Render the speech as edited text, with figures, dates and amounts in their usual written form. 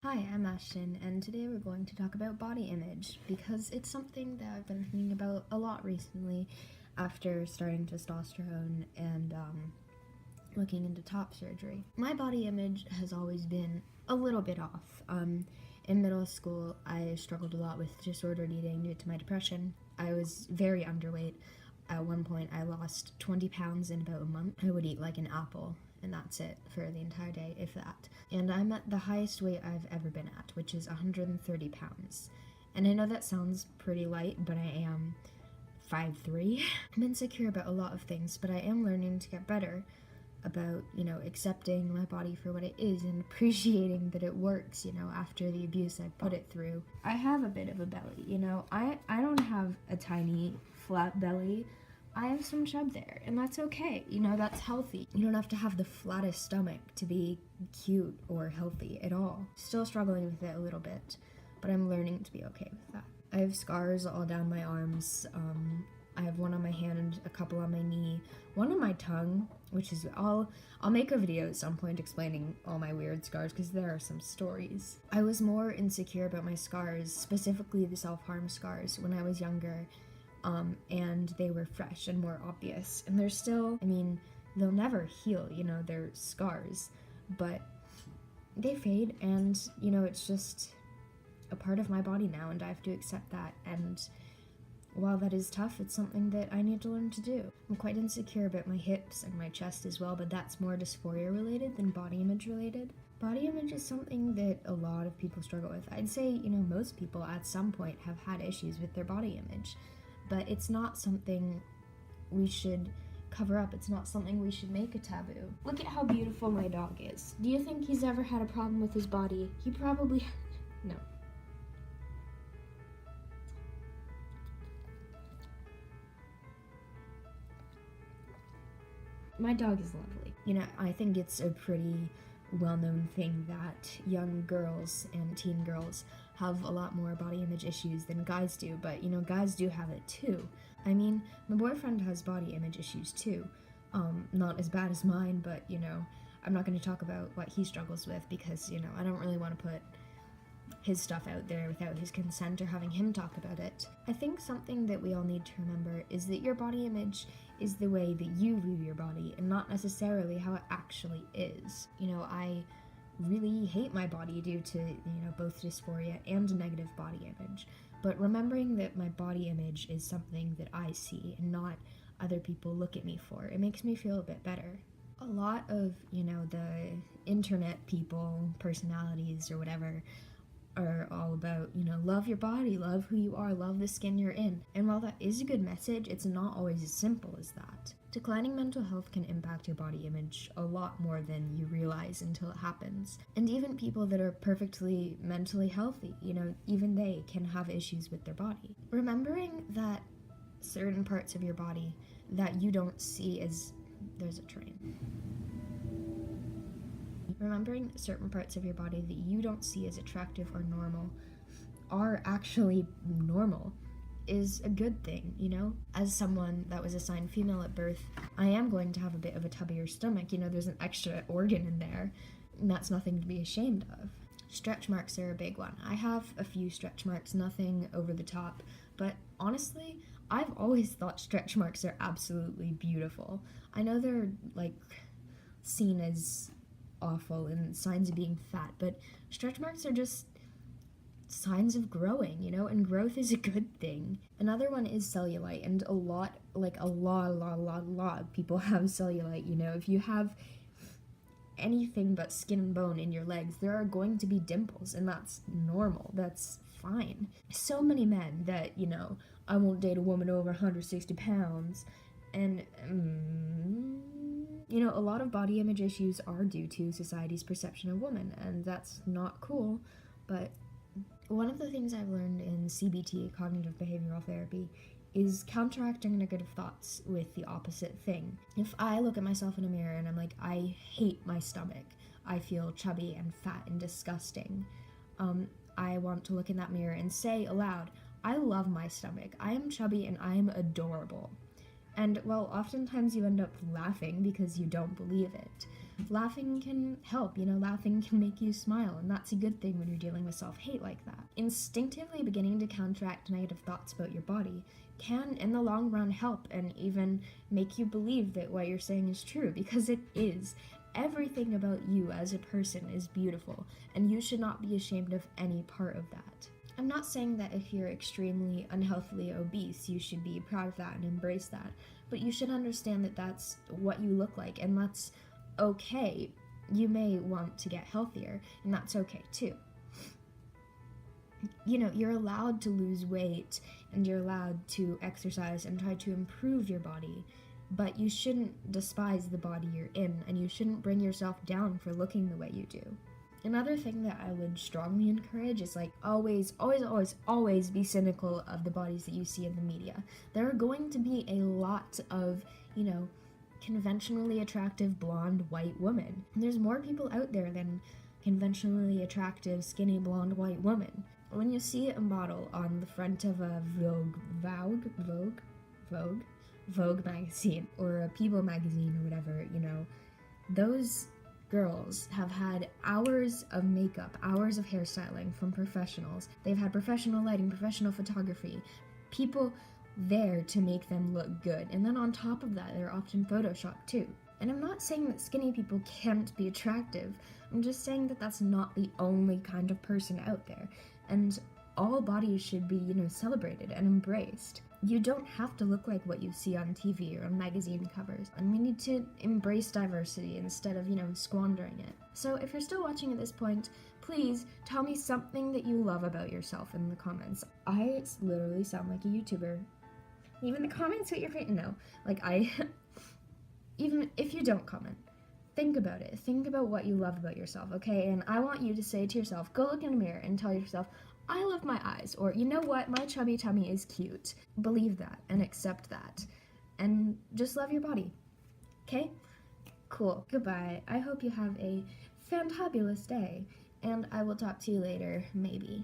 Hi, I'm Ashton, and today we're going to talk about body image because it's something that I've been thinking about a lot recently after starting testosterone and looking into top surgery. My body image has always been a little bit off. In middle school, I struggled a lot with disordered eating due to my depression. I was very underweight. At one point, I lost 20 pounds in about a month. I would eat like an apple, and that's it for the entire day, if that. And I'm at the highest weight I've ever been at, which is 130 pounds. And I know that sounds pretty light, but I am 5'3". I'm insecure about a lot of things, but I am learning to get better about, accepting my body for what it is and appreciating that it works, after the abuse I put it through. I have a bit of a belly, I don't have a tiny flat belly. I have some chub there, and that's okay. That's healthy. You don't have to have the flattest stomach to be cute or healthy at all. Still struggling with it a little bit, but I'm learning to be okay with that. I have scars all down my arms. I have one on my hand, a couple on my knee, one on my tongue, which is I'll make a video at some point explaining all my weird scars because there are some stories. I was more insecure about my scars, specifically the self-harm scars, when I was younger. And they were fresh and more obvious. And they're still, they'll never heal, they're scars, but they fade, and, it's just a part of my body now, and I have to accept that. And while that is tough, it's something that I need to learn to do. I'm quite insecure about my hips and my chest as well, but that's more dysphoria related than body image related. Body image is something that a lot of people struggle with. I'd say, most people at some point have had issues with their body image. But it's not something we should cover up. It's not something we should make a taboo. Look at how beautiful my dog is. Do you think he's ever had a problem with his body? He probably... no. My dog is lovely. I think it's a pretty well-known thing that young girls and teen girls have a lot more body image issues than guys do, but guys do have it too. My boyfriend has body image issues too. Not as bad as mine, but I'm not going to talk about what he struggles with because I don't really want to put his stuff out there without his consent or having him talk about it. I think something that we all need to remember is that your body image is the way that you view your body and not necessarily how it actually is. I really hate my body due to, both dysphoria and negative body image. But remembering that my body image is something that I see and not other people look at me for, it makes me feel a bit better. A lot of, the internet people, personalities or whatever, are all about, love your body, love who you are, love the skin you're in. And while that is a good message, it's not always as simple as that. Declining mental health can impact your body image a lot more than you realize until it happens. And even people that are perfectly mentally healthy, even they can have issues with their body. Remembering that certain parts of your body that you don't see as... there's a train. Remembering certain parts of your body that you don't see as attractive or normal are actually normal is a good thing, As someone that was assigned female at birth, I am going to have a bit of a tubbier stomach, there's an extra organ in there, and that's nothing to be ashamed of. Stretch marks are a big one. I have a few stretch marks, nothing over the top, but honestly, I've always thought stretch marks are absolutely beautiful. I know they're, seen as awful and signs of being fat, but stretch marks are just signs of growing, and growth is a good thing. Another one is cellulite, and a lot of people have cellulite, If you have anything but skin and bone in your legs, there are going to be dimples, and that's normal, that's fine. So many men that, I won't date a woman over 160 pounds, and a lot of body image issues are due to society's perception of women, and that's not cool. But one of the things I've learned in CBT, cognitive behavioral therapy, is counteracting negative thoughts with the opposite thing. If I look at myself in a mirror and I'm like, I hate my stomach, I feel chubby and fat and disgusting, I want to look in that mirror and say aloud, I love my stomach, I am chubby and I am adorable. And, well, oftentimes you end up laughing because you don't believe it. Laughing can help, laughing can make you smile, and that's a good thing when you're dealing with self-hate like that. Instinctively beginning to counteract negative thoughts about your body can, in the long run, help and even make you believe that what you're saying is true, because it is. Everything about you as a person is beautiful, and you should not be ashamed of any part of that. I'm not saying that if you're extremely unhealthily obese, you should be proud of that and embrace that, but you should understand that that's what you look like, and that's okay. You may want to get healthier, and that's okay too. You're allowed to lose weight, and you're allowed to exercise and try to improve your body, but you shouldn't despise the body you're in, and you shouldn't bring yourself down for looking the way you do. Another thing that I would strongly encourage is always be cynical of the bodies that you see in the media. There are going to be a lot of, conventionally attractive blonde white women. There's more people out there than conventionally attractive skinny blonde white women. When you see a model on the front of a Vogue magazine or a People magazine or whatever, those girls have had hours of makeup, hours of hairstyling from professionals. They've had professional lighting, professional photography, people there to make them look good. And then on top of that, they're often photoshopped too. And I'm not saying that skinny people can't be attractive. I'm just saying that that's not the only kind of person out there. And all bodies should be, celebrated and embraced. You don't have to look like what you see on TV or on magazine covers, and we need to embrace diversity instead of, squandering it. So if you're still watching at this point, please tell me something that you love about yourself in the comments. I literally sound like a YouTuber. Even the comments with your face, no. Even if you don't comment, think about it. Think about what you love about yourself, okay? And I want you to say to yourself, go look in the mirror and tell yourself, I love my eyes, or you know what, my chubby tummy is cute. Believe that and accept that. And just love your body. Okay? Cool. Goodbye. I hope you have a fantabulous day, and I will talk to you later, maybe.